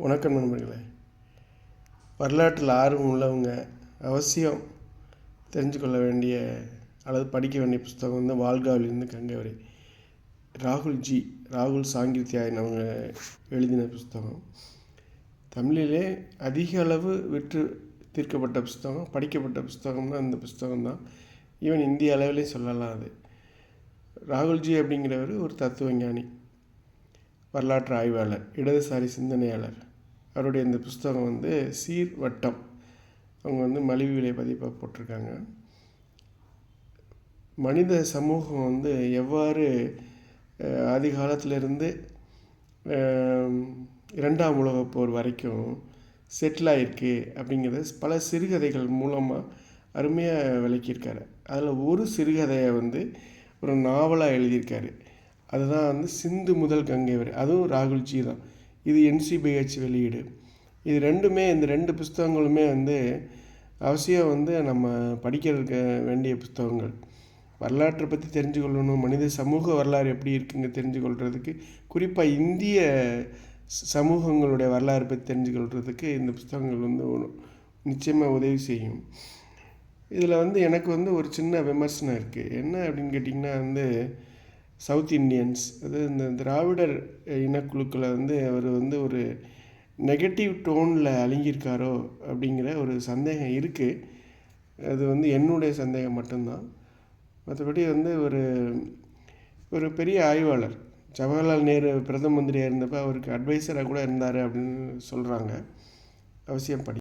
வணக்கம் நண்பர்களே. வரலாற்றில் ஆர்வம் உள்ளவங்க அவசியம் தெரிஞ்சு கொள்ள வேண்டிய அல்லது படிக்க வேண்டிய புஸ்தகம் வந்து வாழ்காவிலிருந்து கங்கை வரை. ராகுல் சாங்கித்யாயன் அவங்க எழுதின புஸ்தகம். தமிழிலே அதிக அளவு விற்று தீர்க்கப்பட்ட புஸ்தகம், படிக்கப்பட்ட புஸ்தகம்னா அந்த புஸ்தகம்தான். ஈவன் இந்திய அளவிலே சொல்லலாம். அது ராகுல்ஜி அப்படிங்கிறவர் ஒரு தத்துவஞானி, வரலாற்று ஆய்வாளர், இடதுசாரி சிந்தனையாளர். அவருடைய இந்த புஸ்தகம் வந்து சீர்வட்டம், அவங்க வந்து மலிவு விலை பதிப்பாக போட்டிருக்காங்க. மனித சமூகம் வந்து எவ்வாறு ஆதி காலத்திலிருந்து 2ஆம் உலகப் போர் வரைக்கும் செட்டில் ஆகிருக்கு அப்படிங்கிறத பல சிறுகதைகள் மூலமாக அருமையாக விளக்கியிருக்காரு. அதில் ஒரு சிறுகதையை வந்து ஒரு நாவலாக எழுதியிருக்காரு. அதுதான் வந்து சிந்து முதல் கங்கை வரை. அதுவும் ராகுல்ஜி தான். இது NCBH வெளியீடு. இது ரெண்டுமே, இந்த 2 புஸ்தகங்களுமே வந்து அவசியம் வந்து நம்ம படிக்கிறதுக்கு வேண்டிய புஸ்தகங்கள். வரலாற்றை பற்றி தெரிஞ்சு கொள்ளணும், மனித சமூக வரலாறு எப்படி இருக்குங்க தெரிஞ்சு கொள்கிறதுக்கு, குறிப்பாக இந்திய சமூகங்களுடைய வரலாறு பற்றி தெரிஞ்சு கொள்கிறதுக்கு இந்த புஸ்தகங்கள் வந்து நிச்சயமாக உதவி செய்யும். இதில் வந்து எனக்கு வந்து ஒரு சின்ன விமர்சனம் இருக்குது. என்ன அப்படின்னு கேட்டிங்கன்னா வந்து சவுத் இண்டியன்ஸ், அது இந்த திராவிடர் இனக்குழுக்களை வந்து அவர் வந்து ஒரு நெகட்டிவ் டோனில் அழிங்கியிருக்காரோ அப்படிங்கிற ஒரு சந்தேகம் இருக்குது. அது வந்து என்னுடைய சந்தேகம் மட்டும்தான். மற்றபடி வந்து ஒரு பெரிய ஆய்வாளர், ஜவஹர்லால் நேரு பிரதம மந்திரியாக இருந்தப்போ அவருக்கு அட்வைசராக கூட இருந்தார் அப்படின்னு சொல்கிறாங்க. அவசியம் படி.